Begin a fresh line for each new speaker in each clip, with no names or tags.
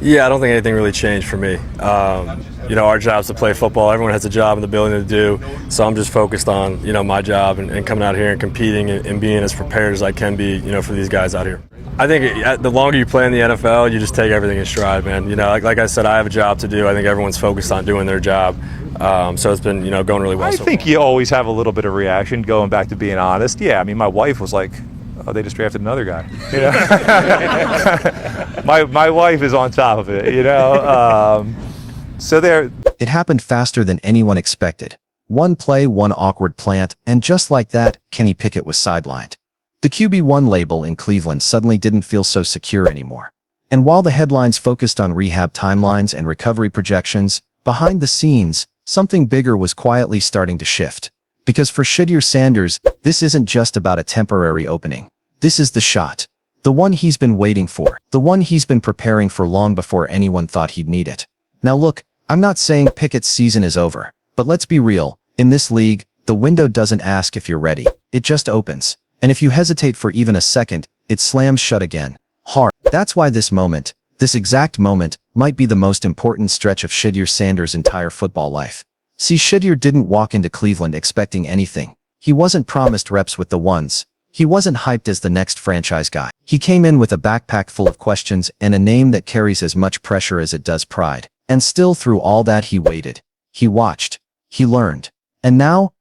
Yeah, I don't think anything really changed for me. Our job's to play football. Everyone has a job and the ability to do. So I'm just focused on, my job and coming out here and competing and being as prepared as I can be, for these guys out here. I think the longer you play in the NFL, you just take everything in stride, man. Like I said, I have a job to do. I think everyone's focused on doing their job. So it's been, going really well.
I think you always have a little bit of reaction, going back to being honest. Yeah, I mean, my wife was like, oh, they just drafted another guy. My wife is on top of it, So there.
It happened faster than anyone expected. One play, one awkward plant, and just like that, Kenny Pickett was sidelined. The QB1 label in Cleveland suddenly didn't feel so secure anymore. And while the headlines focused on rehab timelines and recovery projections, behind the scenes, something bigger was quietly starting to shift. Because for Shedeur Sanders, this isn't just about a temporary opening. This is the shot. The one he's been waiting for. The one he's been preparing for long before anyone thought he'd need it. Now look, I'm not saying Pickett's season is over, but let's be real. In this league, the window doesn't ask if you're ready. It just opens. And if you hesitate for even a second, it slams shut again. Hard. That's why this moment, this exact moment, might be the most important stretch of Shedeur Sanders' entire football life. See, Shedeur didn't walk into Cleveland expecting anything. He wasn't promised reps with the ones. He wasn't hyped as the next franchise guy. He came in with a backpack full of questions and a name that carries as much pressure as it does pride. And still through all that he waited. He watched. He learned. And now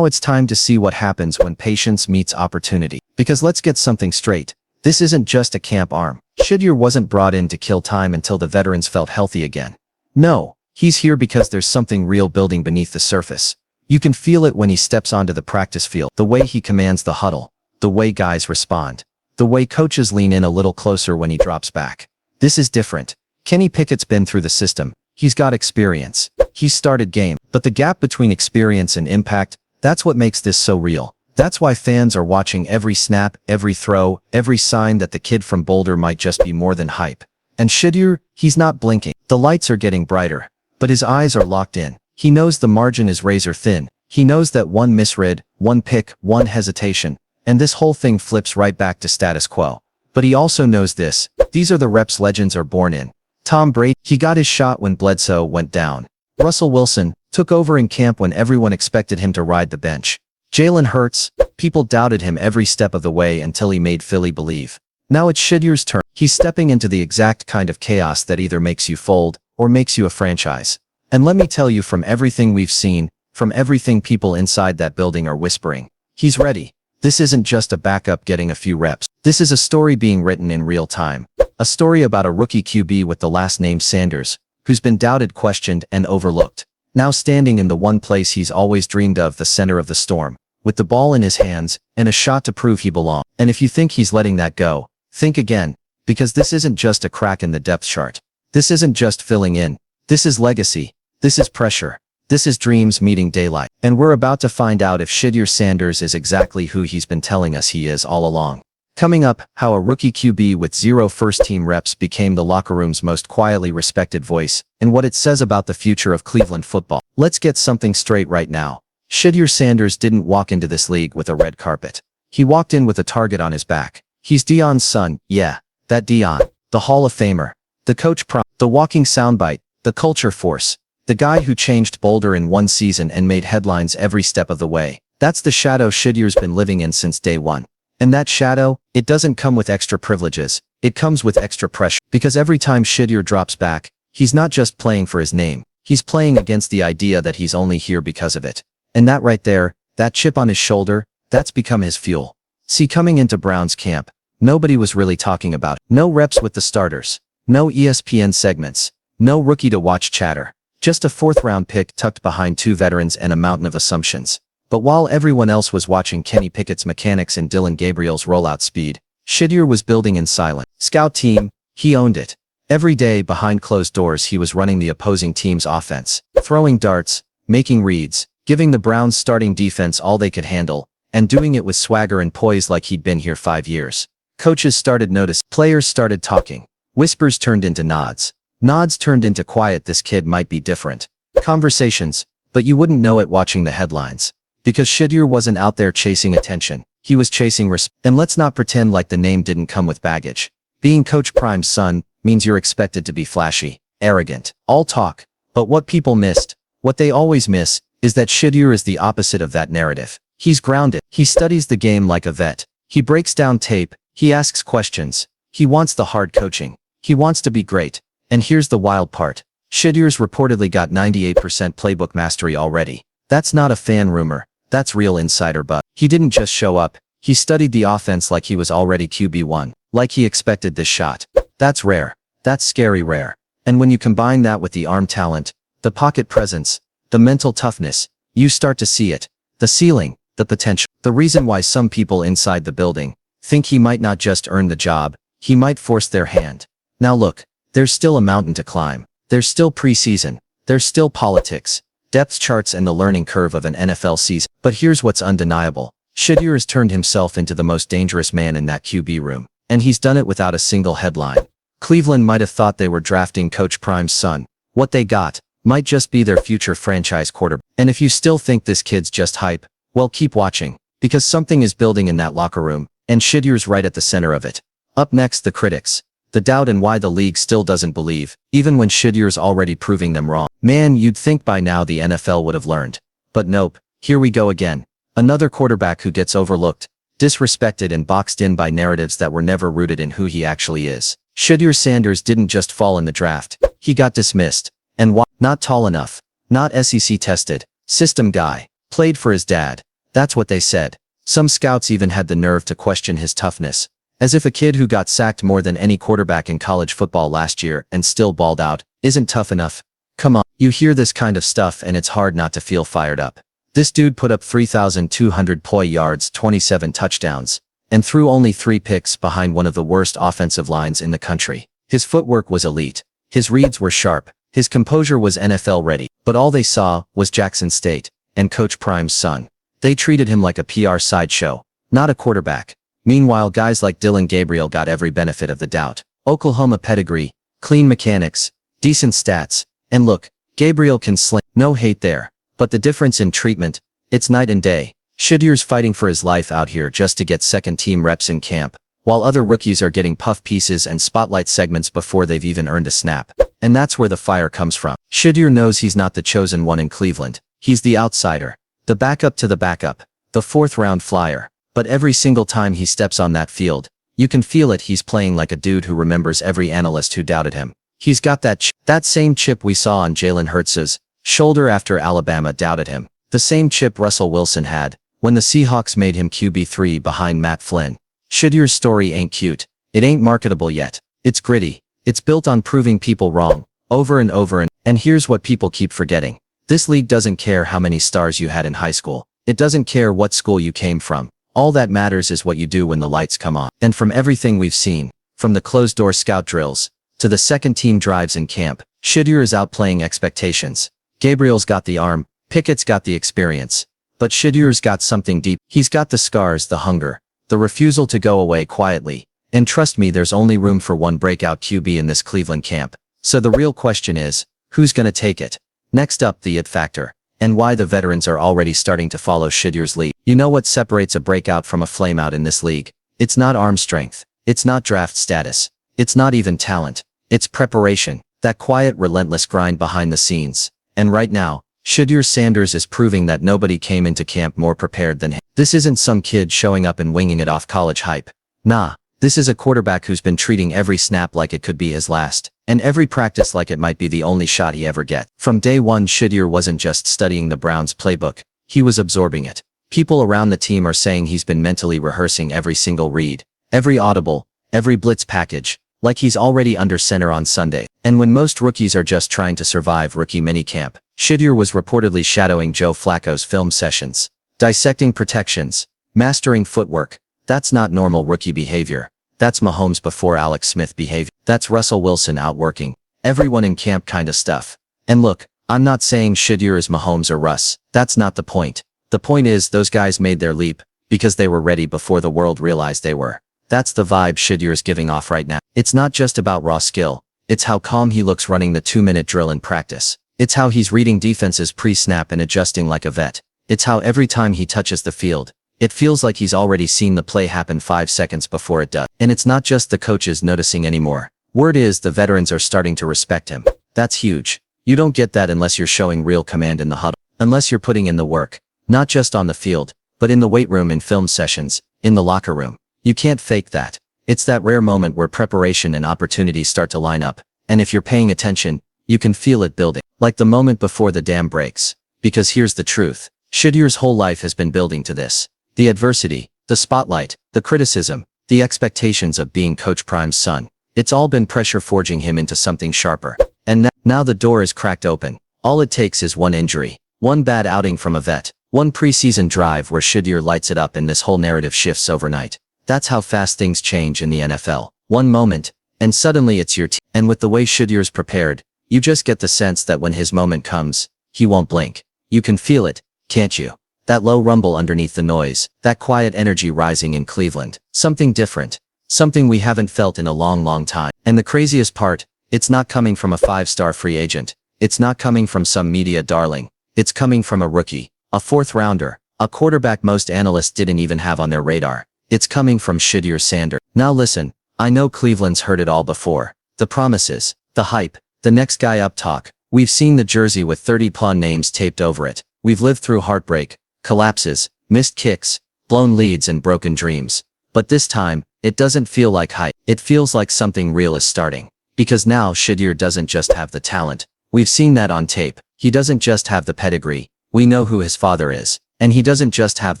it's time to see what happens when patience meets opportunity. Because let's get something straight. This isn't just a camp arm. Shedeur wasn't brought in to kill time until the veterans felt healthy again. No, he's here because there's something real building beneath the surface. You can feel it when he steps onto the practice field, the way he commands the huddle, the way guys respond, the way coaches lean in a little closer when he drops back. This is different. Kenny Pickett's been through the system. He's got experience. He's started game. But the gap between experience and impact, that's what makes this so real. That's why fans are watching every snap, every throw, every sign that the kid from Boulder might just be more than hype. And Shedeur, he's not blinking. The lights are getting brighter, but his eyes are locked in. He knows the margin is razor thin. He knows that one misread, one pick, one hesitation, and this whole thing flips right back to status quo. But he also knows this. These are the reps legends are born in. Tom Brady, he got his shot when Bledsoe went down. Russell Wilson took over in camp when everyone expected him to ride the bench. Jalen Hurts, people doubted him every step of the way until he made Philly believe. Now it's Shedeur's turn. He's stepping into the exact kind of chaos that either makes you fold or makes you a franchise. And let me tell you, from everything we've seen, from everything people inside that building are whispering, he's ready. This isn't just a backup getting a few reps. This is a story being written in real time. A story about a rookie QB with the last name Sanders, who's been doubted, questioned, and overlooked. Now standing in the one place he's always dreamed of, the center of the storm, with the ball in his hands, and a shot to prove he belongs. And if you think he's letting that go, think again, because this isn't just a crack in the depth chart. This isn't just filling in. This is legacy. This is pressure. This is dreams meeting daylight. And we're about to find out if Shedeur Sanders is exactly who he's been telling us he is all along. Coming up, how a rookie QB with 0 first-team reps became the locker room's most quietly respected voice, and what it says about the future of Cleveland football. Let's get something straight right now. Shedeur Sanders didn't walk into this league with a red carpet. He walked in with a target on his back. He's Deion's son, yeah, that Deion, the Hall of Famer, the coach the walking soundbite, the culture force, the guy who changed Boulder in one season and made headlines every step of the way. That's the shadow Shedeur's been living in since day one. And that shadow, it doesn't come with extra privileges, it comes with extra pressure. Because every time Shedeur drops back, he's not just playing for his name, he's playing against the idea that he's only here because of it. And that right there, that chip on his shoulder, that's become his fuel. See, coming into Brown's camp, nobody was really talking about it. No reps with the starters, no ESPN segments, no rookie to watch chatter, just a 4th-round pick tucked behind 2 veterans and a mountain of assumptions. But while everyone else was watching Kenny Pickett's mechanics and Gabriel's rollout speed, Shedeur was building in silence. Scout team, he owned it. Every day behind closed doors he was running the opposing team's offense, throwing darts, making reads, giving the Browns starting defense all they could handle, and doing it with swagger and poise like he'd been here 5 years. Coaches started noticing, players started talking. Whispers turned into nods. Nods turned into quiet, this kid might be different. Conversations, but you wouldn't know it watching the headlines. Because Shedeur wasn't out there chasing attention, he was chasing respect. And let's not pretend like the name didn't come with baggage. Being Coach Prime's son means you're expected to be flashy, arrogant, all talk. But what people missed, what they always miss, is that Shedeur is the opposite of that narrative. He's grounded. He studies the game like a vet. He breaks down tape. He asks questions. He wants the hard coaching. He wants to be great. And here's the wild part. Shedeur's reportedly got 98% playbook mastery already. That's not a fan rumor. That's real insider buzz. He didn't just show up. He studied the offense like he was already QB1. Like he expected this shot. That's rare. That's scary rare. And when you combine that with the arm talent, the pocket presence, the mental toughness, you start to see it. The ceiling, the potential. The reason why some people inside the building think he might not just earn the job, he might force their hand. Now look, there's still a mountain to climb. There's still preseason. There's still politics, depth charts and the learning curve of an NFL season. But here's what's undeniable. Shedeur has turned himself into the most dangerous man in that QB room. And he's done it without a single headline. Cleveland might have thought they were drafting Coach Prime's son. What they got might just be their future franchise quarterback. And if you still think this kid's just hype, well, keep watching. Because something is building in that locker room, and Shedeur's right at the center of it. Up next, the critics. The doubt and why the league still doesn't believe, even when Shedeur's already proving them wrong. Man, you'd think by now the NFL would have learned. But nope, here we go again. Another quarterback who gets overlooked, disrespected and boxed in by narratives that were never rooted in who he actually is. Shedeur Sanders didn't just fall in the draft. He got dismissed. And why? Not tall enough. Not SEC tested. System guy. Played for his dad. That's what they said. Some scouts even had the nerve to question his toughness. As if a kid who got sacked more than any quarterback in college football last year and still balled out isn't tough enough. Come on. You hear this kind of stuff and it's hard not to feel fired up. This dude put up 3,200 POI yards, 27 touchdowns, and threw only 3 picks behind one of the worst offensive lines in the country. His footwork was elite. His reads were sharp. His composure was NFL ready. But all they saw was Jackson State and Coach Prime's son. They treated him like a PR sideshow, not a quarterback. Meanwhile, guys like Gabriel got every benefit of the doubt. Oklahoma pedigree, clean mechanics, decent stats, and look, Gabriel can sling. No hate there. But the difference in treatment, it's night and day. Shedeur's fighting for his life out here just to get second-team reps in camp, while other rookies are getting puff pieces and spotlight segments before they've even earned a snap. And that's where the fire comes from. Shedeur knows he's not the chosen one in Cleveland. He's the outsider, the backup to the backup, the fourth-round flyer. But every single time he steps on that field, you can feel it. He's playing like a dude who remembers every analyst who doubted him. He's got that same chip we saw on Jalen Hurts's shoulder after Alabama doubted him. The same chip Russell Wilson had when the Seahawks made him QB3 behind Matt Flynn. Shedeur's story ain't cute. It ain't marketable yet. It's gritty. It's built on proving people wrong, over and over and here's what people keep forgetting. This league doesn't care how many stars you had in high school. It doesn't care what school you came from. All that matters is what you do when the lights come on. And from everything we've seen, from the closed-door scout drills, to the second-team drives in camp, Shedeur is outplaying expectations. Gabriel's got the arm, Pickett's got the experience. But Shedeur's got something deep. He's got the scars, the hunger, the refusal to go away quietly. And trust me, there's only room for one breakout QB in this Cleveland camp. So the real question is, who's gonna take it? Next up, the it factor, and why the veterans are already starting to follow Shedeur's lead. You know what separates a breakout from a flameout in this league? It's not arm strength. It's not draft status. It's not even talent. It's preparation. That quiet, relentless grind behind the scenes. And right now, Shedeur Sanders is proving that nobody came into camp more prepared than him. This isn't some kid showing up and winging it off college hype. Nah, this is a quarterback who's been treating every snap like it could be his last, and every practice like it might be the only shot he ever gets. From day one, Shedeur wasn't just studying the Browns' playbook. He was absorbing it. People around the team are saying he's been mentally rehearsing every single read, every audible, every blitz package, like he's already under center on Sunday. And when most rookies are just trying to survive rookie minicamp, Shedeur was reportedly shadowing Joe Flacco's film sessions, dissecting protections, mastering footwork. That's not normal rookie behavior. That's Mahomes before Alex Smith behavior. That's Russell Wilson outworking everyone in camp kinda stuff. And look, I'm not saying Shedeur is Mahomes or Russ. That's not the point. The point is those guys made their leap because they were ready before the world realized they were. That's the vibe Shedeur's giving off right now. It's not just about raw skill. It's how calm he looks running the 2-minute drill in practice. It's how he's reading defenses pre-snap and adjusting like a vet. It's how every time he touches the field, it feels like he's already seen the play happen 5 seconds before it does. And it's not just the coaches noticing anymore. Word is the veterans are starting to respect him. That's huge. You don't get that unless you're showing real command in the huddle. Unless you're putting in the work. Not just on the field, but in the weight room, in film sessions, in the locker room. You can't fake that. It's that rare moment where preparation and opportunity start to line up. And if you're paying attention, you can feel it building. Like the moment before the dam breaks. Because here's the truth. Shedeur's whole life has been building to this. The adversity, the spotlight, the criticism, the expectations of being Coach Prime's son. It's all been pressure forging him into something sharper. And now the door is cracked open. All it takes is one injury, one bad outing from a vet, one preseason drive where Shedeur lights it up and this whole narrative shifts overnight. That's how fast things change in the NFL. One moment, and suddenly it's your team. And with the way Shedeur's prepared, you just get the sense that when his moment comes, he won't blink. You can feel it, can't you? That low rumble underneath the noise, that quiet energy rising in Cleveland. Something different. Something we haven't felt in a long, long time. And the craziest part, it's not coming from a 5-star free agent. It's not coming from some media darling. It's coming from a rookie, a 4th rounder, a quarterback most analysts didn't even have on their radar. It's coming from Shedeur Sanders. Now listen, I know Cleveland's heard it all before. The promises, the hype, the next guy up talk. We've seen the jersey with 30 pawn names taped over it. We've lived through heartbreak, collapses, missed kicks, blown leads and broken dreams. But this time, it doesn't feel like hype. It feels like something real is starting. Because now Shedeur doesn't just have the talent. We've seen that on tape. He doesn't just have the pedigree. We know who his father is. And he doesn't just have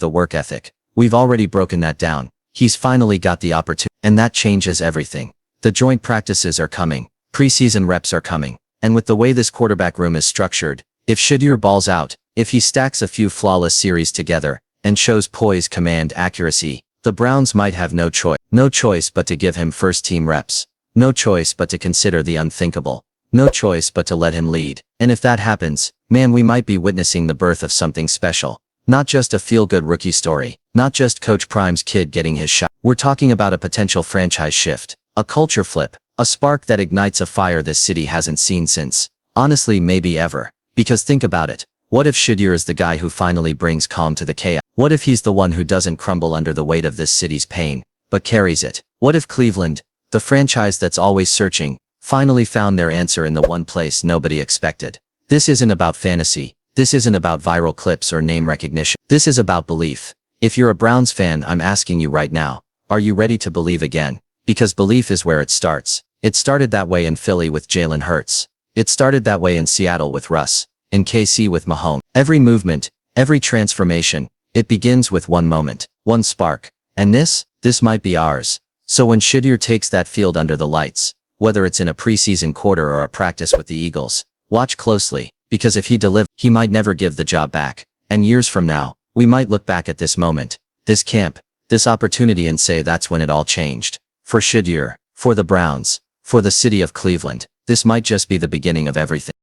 the work ethic. We've already broken that down. He's finally got the opportunity. And that changes everything. The joint practices are coming. Preseason reps are coming. And with the way this quarterback room is structured, if Shedeur balls out, if he stacks a few flawless series together, and shows poise, command, accuracy, the Browns might have no choice but to give him first-team reps. No choice but to consider the unthinkable. No choice but to let him lead. And if that happens, man, we might be witnessing the birth of something special. Not just a feel-good rookie story. Not just Coach Prime's kid getting his shot. We're talking about a potential franchise shift. A culture flip. A spark that ignites a fire this city hasn't seen since, honestly, maybe ever. Because think about it. What if Shedeur is the guy who finally brings calm to the chaos? What if he's the one who doesn't crumble under the weight of this city's pain, but carries it? What if Cleveland, the franchise that's always searching, finally found their answer in the one place nobody expected? This isn't about fantasy. This isn't about viral clips or name recognition. This is about belief. If you're a Browns fan, I'm asking you right now, are you ready to believe again? Because belief is where it starts. It started that way in Philly with Jalen Hurts. It started that way in Seattle with Russ. In KC with Mahomes. Every movement, every transformation, it begins with one moment, one spark. And this might be ours. So when Shedeur takes that field under the lights, whether it's in a preseason quarter or a practice with the Eagles, watch closely, because if he delivers, he might never give the job back. And years from now, we might look back at this moment, this camp, this opportunity and say that's when it all changed. For Shedeur, for the Browns, for the city of Cleveland, this might just be the beginning of everything.